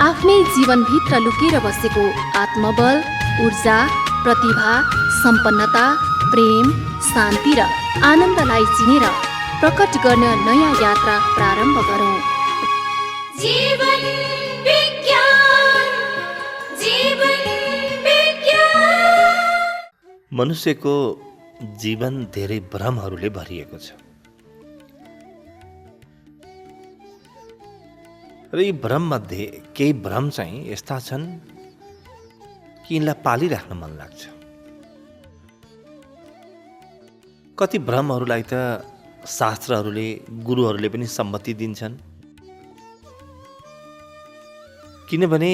आफ्नै जीवनभित्र लुकेर बसेको आत्मबल, ऊर्जा, प्रतिभा, सम्पन्नता, प्रेम, शान्ति र आनन्दलाई चिनेर प्रकट गर्न नयाँ यात्रा प्रारम्भ गरौँ। जीवन विज्ञान, जीवन विज्ञान। मनुष्यको जीवन धेरै भ्रमहरूले भरिएको छ र यी भ्रममध्ये केही भ्रम चाहिँ यस्ता छन् कि यिनलाई पालिराख्न मन लाग्छ। कति भ्रमहरूलाई त शास्त्रहरूले, गुरुहरूले पनि सम्मति दिन्छन्, किनभने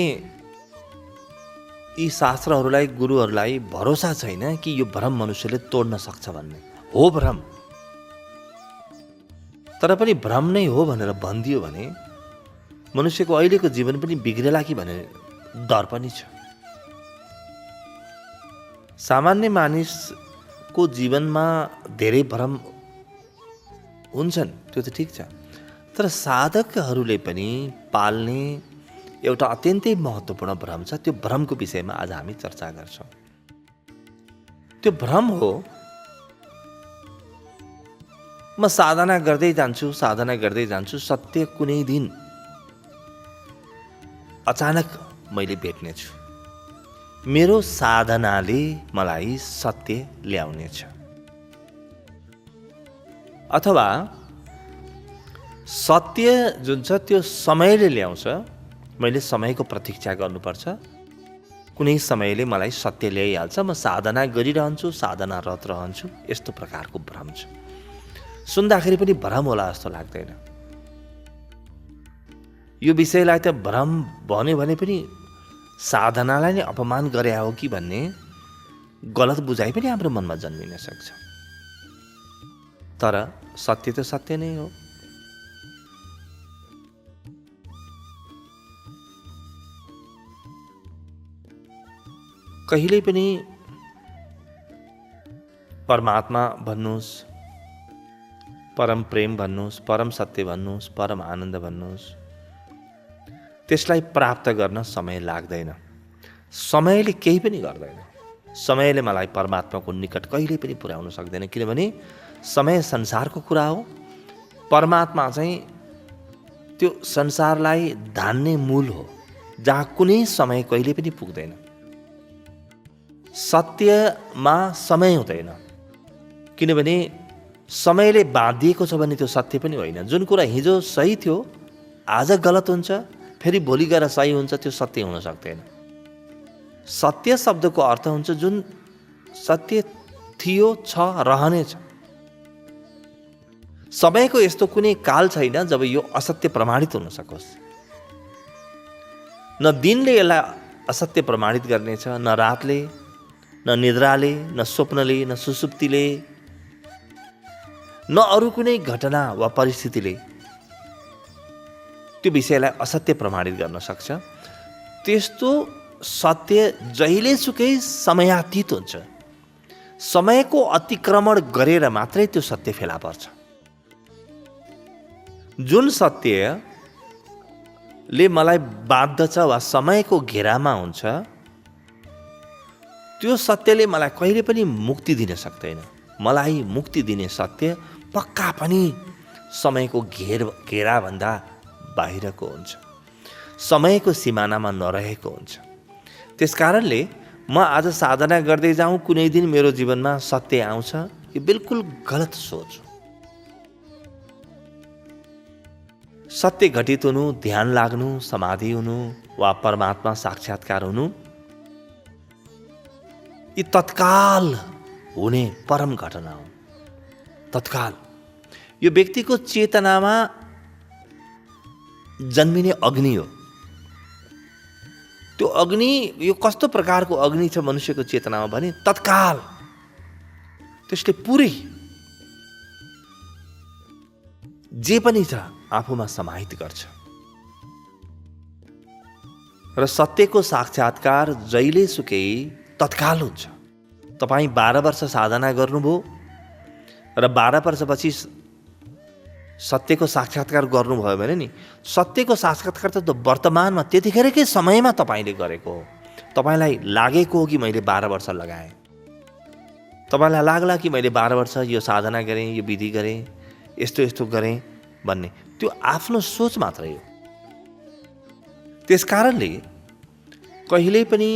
यी शास्त्रहरूलाई, गुरुहरूलाई भरोसा छैन कि यो भ्रम मनुष्यले तोड्न सक्छ भन्ने हो भ्रम। तर पनि भ्रम नै हो भनेर भनिदियो भने मनुष्यको अहिलेको जीवन पनि बिग्रेला कि भन्ने डर पनि छ। सामान्य मानिसको जीवनमा धेरै भ्रम हुन्छन्, त्यो त ठिक छ, तर साधकहरूले पनि पाल्ने एउटा अत्यन्तै महत्त्वपूर्ण भ्रम छ। त्यो भ्रमको विषयमा आज हामी चर्चा गर्छौँ। त्यो भ्रम हो, म साधना गर्दै जान्छु, सत्य कुनै दिन अचानक मैले भेट्नेछु, मेरो साधनाले मलाई सत्य ल्याउनेछ। अथवा सत्य जुन छ त्यो समयले ल्याउँछ, मैले समयको प्रतीक्षा गर्नुपर्छ, कुनै समयले मलाई सत्य ल्याइहाल्छ, म साधना गरिरहन्छु, साधनारत रहन्छु। यस्तो प्रकारको भ्रम छ। सुन्दाखेरि पनि भ्रम होला जस्तो लाग्दैन। यो विषयलाई त भ्रम भन्यो भने पनि साधनालाई नै अपमान गरे हो कि भन्ने गलत बुझाइ पनि हाम्रो मनमा जन्मिन सक्छ। तर सत्य त सत्य नै हो। कहिल्यै पनि परमात्मा भन्नुहोस्, परम प्रेम भन्नुहोस्, परम सत्य भन्नुहोस्, परम आनन्द भन्नुहोस्, त्यसलाई प्राप्त गर्न समय लाग्दैन। समयले केही पनि गर्दैन। समयले मलाई परमात्माको निकट कहिल्यै पनि पुर्याउन सक्दैन, किनभने समय संसारको कुरा हो। परमात्मा चाहिँ त्यो संसारलाई धान्ने मूल हो, जहाँ कुनै समय कहिले पनि पुग्दैन। सत्यमा समय हुँदैन, किनभने समयले बाँधिएको छ भने त्यो सत्य पनि होइन। जुन कुरा हिजो सही थियो आज गलत हुन्छ, फेरि भोलि गएर सही हुन्छ, त्यो सत्य हुन सक्दैन। सत्य शब्दको अर्थ हुन्छ जुन सत्य थियो, छ, रहनेछ। समयको यस्तो कुनै काल छैन जब यो असत्य प्रमाणित हुन सकोस्। न दिनले यसलाई असत्य प्रमाणित गर्नेछ, न रातले, न निद्राले, न स्वप्नले, न सुसुप्तिले, न अरू कुनै घटना वा परिस्थितिले त्यो विषयलाई असत्य प्रमाणित गर्न सक्छ। त्यस्तो सत्य जहिलेसुकै समयातीत हुन्छ। समयको अतिक्रमण गरेर मात्रै त्यो सत्य फेला पर्छ। जुन सत्यले मलाई बाँध्दछ वा समयको घेरामा हुन्छ, त्यो सत्यले मलाई कहिले पनि मुक्ति दिन सक्दैन। मलाई मुक्ति दिने सत्य पक्का पनि समयको घेराभन्दा बाहिरको हुन्छ, समयको सिमानामा नरहेको हुन्छ। त्यसकारणले म आज साधना गर्दै जाउँ, कुनै दिन मेरो जीवनमा सत्य आउँछ, यो बिल्कुल गलत सोच हो। सत्य घटित हुनु, ध्यान लाग्नु, समाधि हुनु वा परमात्मा साक्षात्कार हुनु, यी तत्काल हुने परम घटना हो। तत्काल यो व्यक्तिको चेतनामा जन्मिने अग्नि हो। त्यो अग्नि, यो कस्तो प्रकारको अग्नि छ मनुष्यको चेतनामा भने तत्काल त्यसले पुरै जे पनि छ आफूमा समाहित गर्छ। र सत्यको साक्षात्कार जहिलेसुकै तत्काल हुन्छ। तपाईँ 12 वर्ष साधना गर्नुभयो र 12 वर्षपछि सत्यको साक्षात्कार गर्नुभयो भने नि सत्यको साक्षात्कार त वर्तमानमा त्यतिखेरकै समयमा तपाईँले गरेको हो। तपाईँलाई लागेको हो कि मैले 12 वर्ष लगाएँ, तपाईँलाई लाग्ला कि मैले 12 वर्ष यो साधना गरेँ, यो विधि गरेँ, यस्तो यस्तो गरेँ भन्ने, त्यो आफ्नो सोच मात्रै हो। त्यस कारणले कहिल्यै पनि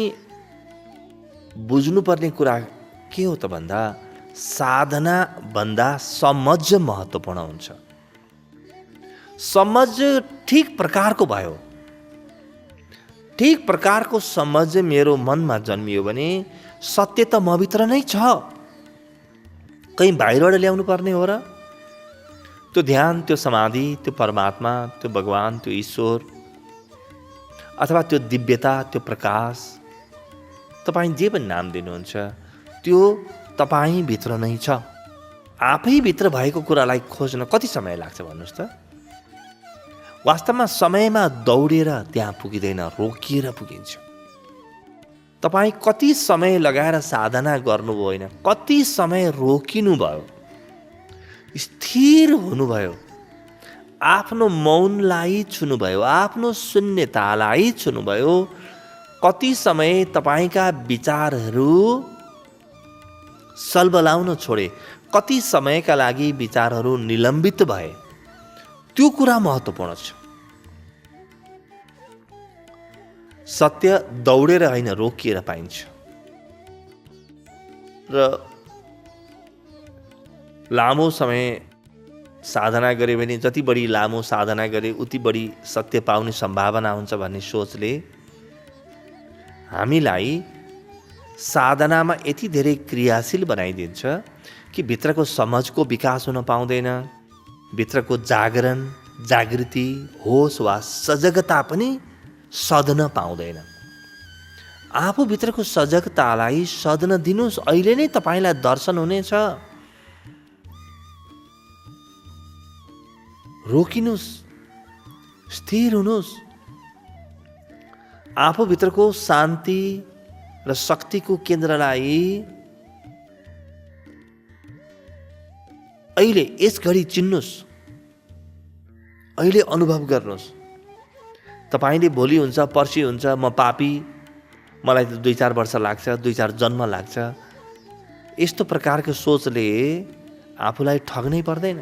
बुझ्नुपर्ने कुरा के हो त भन्दा साधना भन्दा समझ महत्त्वपूर्ण हुन्छ। समझ ठिक प्रकारको भयो, ठिक प्रकारको समझ मेरो मनमा जन्मियो भने सत्य त मभित्र नै छ, कहीँ बाहिरबाट ल्याउनु पर्ने हो र? त्यो ध्यान, त्यो समाधि, त्यो परमात्मा, त्यो भगवान, त्यो ईश्वर अथवा त्यो दिव्यता, त्यो प्रकाश, तपाईँ जे पनि नाम दिनुहुन्छ, त्यो तपाईँभित्र नै छ। आफैभित्र भएको कुरालाई खोज्न कति समय लाग्छ भन्नुहोस् त? वास्तवमा समयमा दौडेर त्यहाँ पुगिँदैन, रोकिएर पुगिन्छ। तपाईँ कति समय लगाएर साधना गर्नुभयो होइन, कति समय रोकिनुभयो, स्थिर हुनुभयो, आफ्नो मौनलाई छुनुभयो, आफ्नो शून्यतालाई छुनुभयो। कति समय तपाईँका विचारहरू सल्बलाउन छोडे, कति समयका लागि विचारहरू निलम्बित भए, त्यो कुरा महत्त्वपूर्ण छ। सत्य दौडेर होइन, रोकिएर पाइन्छ। र लामो समय साधना गरे भने जति बढी लामो साधना गरे उति बढी सत्य पाउने सम्भावना हुन्छ भन्ने सोचले हामीलाई साधनामा यति धेरै क्रियाशील बनाइदिन्छ कि भित्रको समझको विकास हुन पाउँदैन, भित्रको जागरण, जागृति, होस वा सजगता पनि सध्न पाउँदैन। आफूभित्रको सजगतालाई सध्न दिनुहोस्, अहिले नै तपाईँलाई दर्शन हुनेछ। रोकिनुहोस्, स्थिर हुनुहोस्। आफूभित्रको शान्ति र शक्तिको केन्द्रलाई अहिले यस घडी चिन्नुहोस्, अहिले अनुभव गर्नुहोस्। तपाईँले भोलि हुन्छ, पर्सि हुन्छ, म पापी, मलाई त 2-4 वर्ष लाग्छ, 2-4 जन्म लाग्छ, यस्तो प्रकारको सोचले आफूलाई ठग्नै पर्दैन।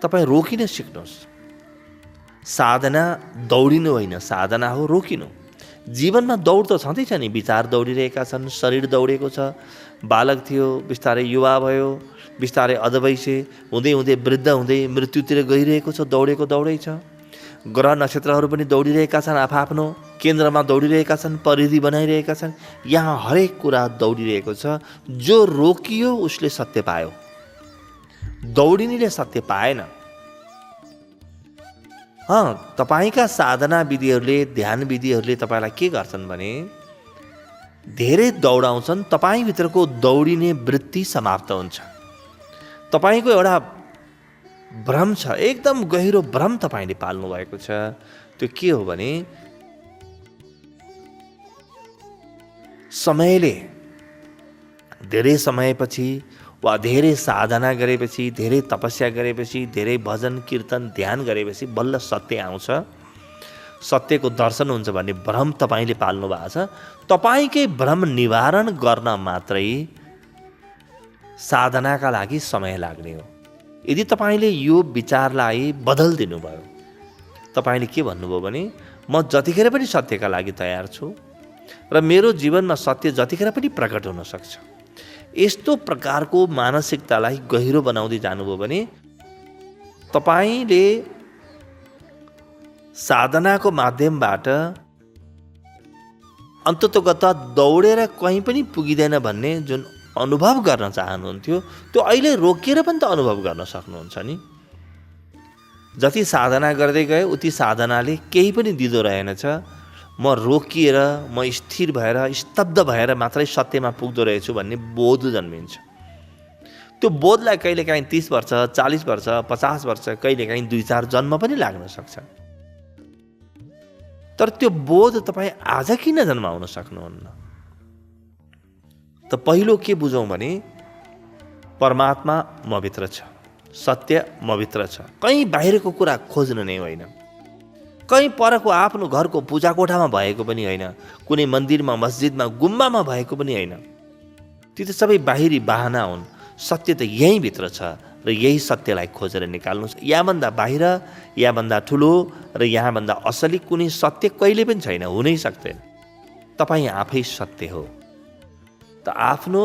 तपाईँ रोकिन सिक्नुहोस्। साधना दौडिनु होइन, साधना हो रोकिनु। जीवनमा दौड त छँदैछ नि, विचार दौडिरहेका छन्, शरीर दौडेको छ। बालक थियो, बिस्तारै युवा भयो, बिस्तारै अधवैसे हुँदै हुँदै वृद्ध हुँदै मृत्युतिर गइरहेको छ, दौडेको दौडै छ। ग्रह नक्षत्रहरू पनि दौडिरहेका छन्, आफआफ्नो केन्द्रमा दौडिरहेका छन्, परिधि बनाइरहेका छन्। यहाँ हरेक कुरा दौडिरहेको छ। जो रोकियो उसले सत्य पायो, दौडिनेले सत्य पाएन। तपाईँका साधना विधिहरूले, ध्यान विधिहरूले तपाईँलाई के गर्छन् भने धेरै दौडाउँछन्। तपाईँभित्रको दौडिने वृत्ति समाप्त हुन्छ। तपाईँको एउटा भ्रम छ, एकदम गहिरो भ्रम तपाईँले पाल्नु भएको छ। त्यो के हो भने समयले, धेरै समयपछि वा धेरै साधना गरेपछि, धेरै तपस्या गरेपछि, धेरै भजन कीर्तन ध्यान गरेपछि बल्ल सत्य आउँछ, सत्यको दर्शन हुन्छ भन्ने भ्रम तपाईँले पाल्नु भएको छ। तपाईँकै भ्रम निवारण गर्न मात्रै साधनाका लागि समय लाग्ने हो। यदि तपाईँले यो विचारलाई बदलिदिनु भयो, तपाईँले के भन्नुभयो भने म जतिखेर पनि सत्यका लागि तयार छु र मेरो जीवनमा सत्य जतिखेर पनि प्रकट हुन सक्छ, यस्तो प्रकारको मानसिकतालाई गहिरो बनाउँदै जानुभयो भने तपाईँले साधनाको माध्यमबाट अन्ततोगत दौडेर कहीँ पनि पुगिँदैन भन्ने जुन अनुभव गर्न चाहनुहुन्थ्यो, त्यो अहिले रोकिएर पनि त अनुभव गर्न सक्नुहुन्छ नि। जति साधना गर्दै गए उति साधनाले केही पनि दिँदो रहेनछ। म रोकिएर, म स्थिर भएर, स्तब्ध भएर मात्रै सत्यमा पुग्दो रहेछु भन्ने बोध जन्मिन्छ। त्यो बोधलाई कहिलेकाहीँ 30 वर्ष, 40 वर्ष, 50 वर्ष, कहिलेकाहीँ 2-4 जन्म पनि लाग्न सक्छ। तर त्यो बोध तपाईँ आज किन जन्माउन सक्नुहुन्न? त पहिलो के बुझौँ भने परमात्मा मभित्र छ, सत्य मभित्र छ। कहीँ बाहिरको कुरा खोज्नु नै होइन, कहीँ परको आफ्नो घरको पूजा कोठामा भएको पनि होइन, कुनै मन्दिरमा मस्जिदमा गुम्बामा भएको पनि होइन। ती त सबै बाहिरी बाहना हुन्। सत्य त यहीँभित्र छ र यही सत्यलाई खोजेर निकाल्नुहोस्। यहाँभन्दा बाहिर, यहाँभन्दा ठुलो र यहाँभन्दा असली कुनै सत्य कहिले पनि छैन, हुनै सक्दैन। तपाईँ आफै सत्य हो। त आफ्नो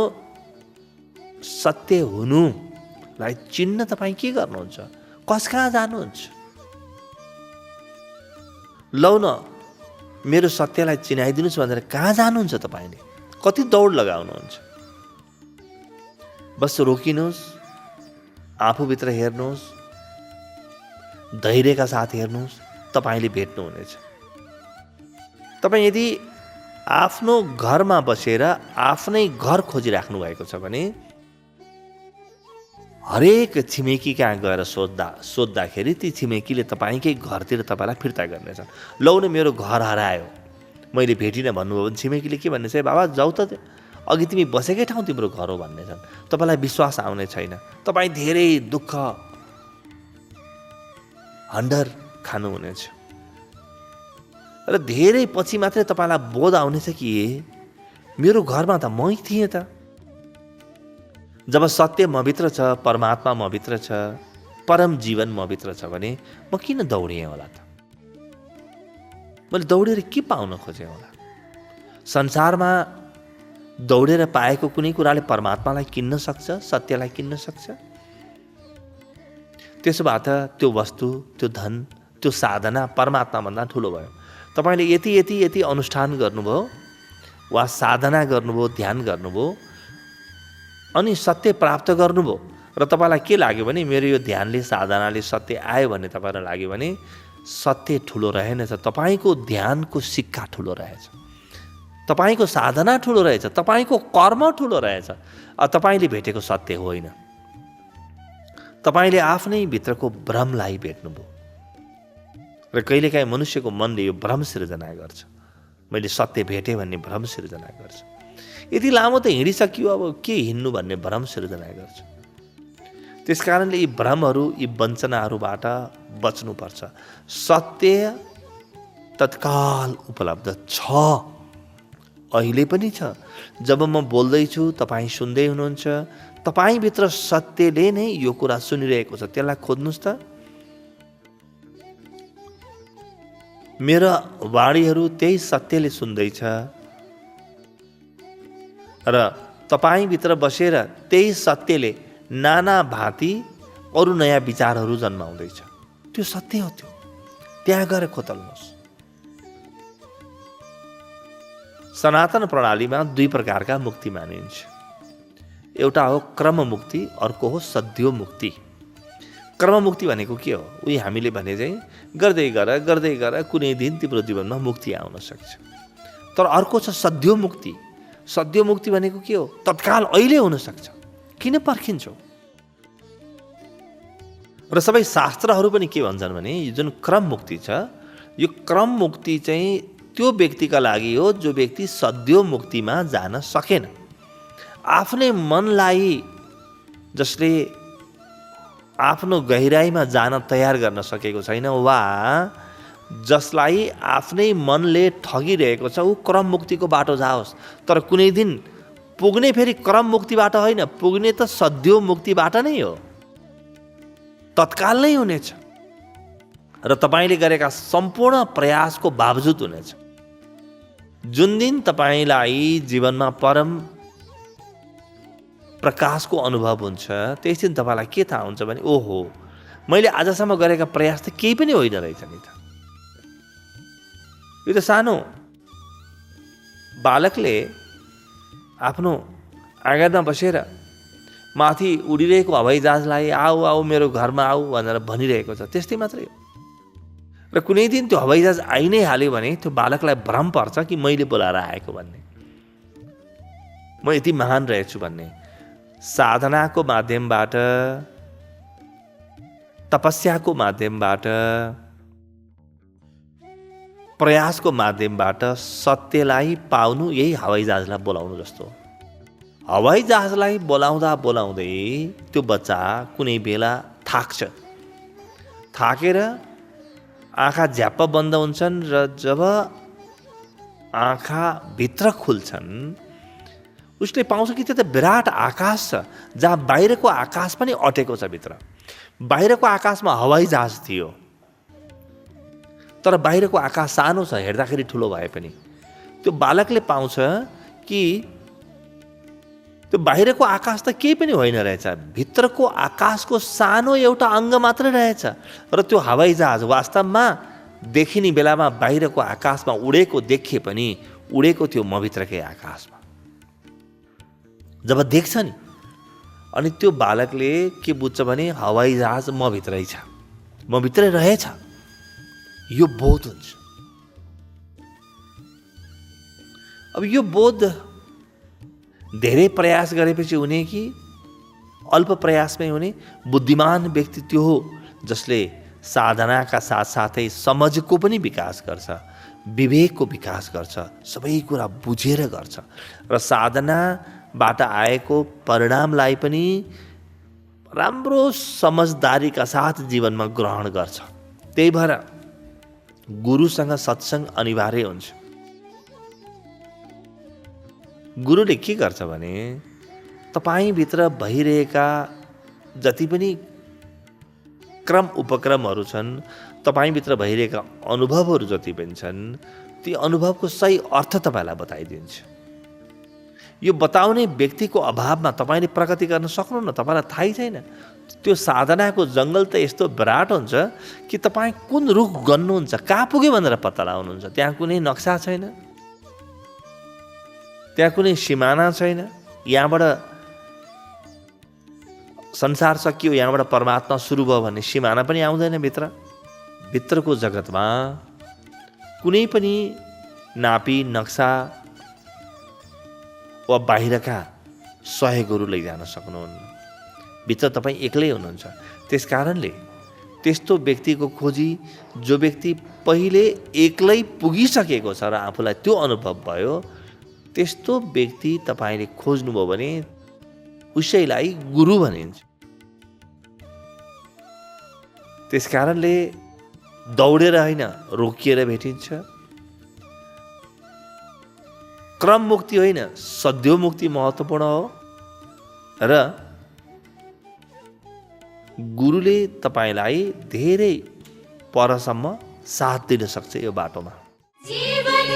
सत्य हुनुलाई चिन्न तपाईँ के गर्नुहुन्छ? कस कहाँ जानुहुन्छ? लौ न मेरो सत्यलाई चिनाइदिनुहोस् भनेर कहाँ जानुहुन्छ? तपाईँले कति दौड लगाउनुहुन्छ? बस रोकिनुहोस्, आफूभित्र हेर्नुहोस्, धैर्यका साथ हेर्नुहोस्, तपाईँले भेट्नुहुनेछ। तपाईँ यदि आफ्नो घरमा बसेर आफ्नै घर खोजिराख्नु भएको छ भने हरेक छिमेकी कहाँ गएर सोद्धाखेरि ती छिमेकीले तपाईँकै घरतिर तपाईँलाई फिर्ता गर्नेछन्। लौ न मेरो घर हरायो, मैले भेटिनँ भन्नुभयो भने छिमेकीले के भन्ने छ? बाबा जाऊ त, अघि तिमी बसेकै ठाउँ तिम्रो घर हो भन्नेछन्। तपाईँलाई विश्वास आउने छैन। तपाईँ धेरै दुःख हन्डर खानुहुनेछ र धेरै पछि मात्रै तपाईँलाई बोध आउनेछ कि मेरो घरमा त मै थिएँ त। जब सत्य मभित्र छ, परमात्मा मभित्र छ, परम जीवन मभित्र छ भने म किन दौडिएँ होला त? मैले दौडेर के पाउन खोजेँ होला? संसारमा दौडेर पाएको कुनै कुराले परमात्मालाई किन्न सक्छ, सत्यलाई किन्न सक्छ? त्यसो भए त त्यो वस्तु, त्यो धन, त्यो साधना परमात्माभन्दा ठुलो भयो। तपाईँले यति यति यति अनुष्ठान गर्नुभयो वा साधना गर्नुभयो, ध्यान गर्नुभयो अनि सत्य प्राप्त गर्नुभयो र तपाईँलाई के लाग्यो भने मेरो यो ध्यानले, साधनाले सत्य आयो भन्ने तपाईँलाई लाग्यो भने सत्य ठुलो रहेनछ। तपाईँको ध्यानको सिक्का ठुलो रहेछ, तपाईँको साधना ठुलो रहेछ, तपाईँको कर्म ठुलो रहेछ। तपाईँले भेटेको सत्य होइन। तपाईँले आफ्नै भित्रको भ्रमलाई भेट्नुभयो र कहिलेकाहीँ मनुष्यको मनले यो भ्रम सिर्जना गर्छ। मैले सत्य भेटेँ भन्ने भ्रम सिर्जना गर्छ। यति लामो त हिँडिसकियो, अब के हिँड्नु भन्ने भ्रम सिर्जना गर्छ। त्यस कारणले यी भ्रमहरू, यी वञ्चनाहरूबाट बच्नुपर्छ। सत्य तत्काल उपलब्ध छ, अहिले पनि छ। जब म बोल्दैछु, तपाईँ सुन्दै हुनुहुन्छ, तपाईँभित्र सत्यले नै यो कुरा सुनिरहेको छ। त्यसलाई खोज्नुहोस् त। मेरा वाणीहरू त्यही सत्यले सुन्दैछ र तपाईँभित्र बसेर त्यही सत्यले नाना भाँति अरू नयाँ विचारहरू जन्माउँदैछ। त्यो सत्य हो। त्यो त्यहाँ गएर खोतल्नुहोस्। सनातन प्रणालीमा दुई प्रकारका मुक्ति मानिन्छ। एउटा हो क्रम मुक्ति, अर्को हो सद्यो मुक्ति। क्रम मुक्ति भनेको के हो? उही हामीले भने चाहिँ गर्दै गर कुनै दिन तिम्रो जीवनमा मुक्ति आउन सक्छ। तर अर्को छ सद्यो मुक्ति। सद्यो मुक्ति भनेको के हो? तत्काल अहिले हुन सक्छ। किन पर्खिन्छौ? र सबै शास्त्रहरू पनि के भन्छन् भने यो जुन क्रम मुक्ति छ, यो क्रम मुक्ति चाहिँ त्यो व्यक्तिका लागि हो जो व्यक्ति सद्यो मुक्तिमा जान सकेन। आफ्नै मनलाई जसले आफ्नो गहिराईमा जान तयार गर्न सकेको छैन वा जसलाई आफ्नै मनले ठगिरहेको छ, ऊ क्रम मुक्तिको बाटो जाओस्। तर कुनै दिन पुग्ने फेरि क्रम मुक्तिबाट होइन, पुग्ने त सद्यो मुक्तिबाट नै हो। तत्काल नै हुनेछ र तपाईँले गरेका सम्पूर्ण प्रयासको बावजुद हुनेछ। जुन दिन तपाईँलाई जीवनमा परम प्रकाशको अनुभव हुन्छ, त्यस दिन तपाईँलाई के थाहा हुन्छ भने ओहो, मैले आजसम्म गरेका प्रयास त केही पनि होइन रहेछ नि त। यो त सानो बालकले आफ्नो आँगनमा बसेर माथि उडिरहेको हवाईजहाजलाई आऊ आऊ मेरो घरमा आऊ भनेर भनिरहेको छ, त्यस्तै मात्रै हो। र कुनै दिन त्यो हवाईजहाज आइ नै हाल्यो भने त्यो बालकलाई भ्रम पर्छ कि मैले बोलाएर आएको भन्ने, म यति महान रहेछु भन्ने। साधनाको माध्यमबाट, तपस्याको माध्यमबाट, प्रयासको माध्यमबाट सत्यलाई पाउनु यही हवाईजहाजलाई बोलाउनु जस्तो हो। हवाईजहाजलाई बोलाउँदा बोलाउँदै त्यो बच्चा कुनै बेला थाक्छ। थाकेर आँखा झ्याप्प बन्द हुन्छन् र जब आँखा भित्र खुल्छन् उसले पाउँछ कि त्यो त विराट आकाश छ, जहाँ बाहिरको आकाश पनि अटेको छ भित्र। बाहिरको आकाशमा हवाई जहाज थियो, तर बाहिरको आकाश सानो छ, हेर्दाखेरि ठुलो भए पनि। त्यो बालकले पाउँछ कि त्यो बाहिरको आकाश त केही पनि होइन रहेछ, भित्रको आकाशको सानो एउटा अङ्ग मात्रै रहेछ। र त्यो हवाई जहाज वास्तवमा देखिने बेलामा बाहिरको आकाशमा उडेको देखिए पनि उडेको थियो मभित्रकै आकाशमा। जब देख्छ नि, अनि त्यो बालकले के बुझ्छ भने हवाई जहाज म भित्रै छ, म भित्रै रहेछ, यो बोध हुन्छ। अब यो बोध धेरै प्रयास गरेपछि हुने कि अल्प प्रयासमै हुने? बुद्धिमान व्यक्ति त्यो हो जसले साधनाका साथसाथै समझको पनि विकास गर्छ, विवेकको विकास गर्छ, सबै कुरा बुझेर गर्छ र साधनाबाट आएको परिणामलाई पनि राम्रो समझदारीका साथ जीवनमा ग्रहण गर्छ। त्यही भएर गुरुसँग सत्सङ्ग अनिवार्य हुन्छ। गुरुले के गर्छ भने तपाईभित्र भइरहेका जति पनि क्रम उपक्रमहरू छन्, तपाईभित्र भइरहेका अनुभवहरू जति पनि छन्, ती अनुभवको सही अर्थ तपाईँलाई बताइदिन्छ। यो बताउने व्यक्तिको अभावमा तपाईँले प्रगति गर्न सक्नुहुन्न, तपाईँलाई थाहै छैन। त्यो साधनाको जङ्गल त यस्तो विराट हुन्छ कि तपाईँ कुन रुख गन्नुहुन्छ, कहाँ पुग्यो भनेर पत्ता लगाउनुहुन्छ। त्यहाँ कुनै नक्सा छैन, त्यहाँ कुनै सिमाना छैन। यहाँबाट संसार सकियो, यहाँबाट परमात्मा सुरु भयो भन्ने सिमाना पनि आउँदैन भित्र। भित्रको जगतमा कुनै पनि नापी नक्सा वा बाहिरका सहयोगहरू लैजान सक्नुहुन्न। भित्र तपाईँ एक्लै हुनुहुन्छ। त्यस कारणले त्यस्तो व्यक्तिको खोजी, जो व्यक्ति पहिले एक्लै पुगिसकेको छ र आफूलाई त्यो अनुभव भयो, त्यस्तो व्यक्ति तपाईँले खोज्नुभयो भने उसैलाई गुरु भनिन्छ। त्यस कारणले दौडेर होइन, रोकिएर भेटिन्छ। क्रम मुक्ति होइन, सद्यो मुक्ति महत्त्वपूर्ण हो। र गुरुले तपाईँलाई धेरै परसम्म साथ दिन सक्छ यो बाटोमा। जीवन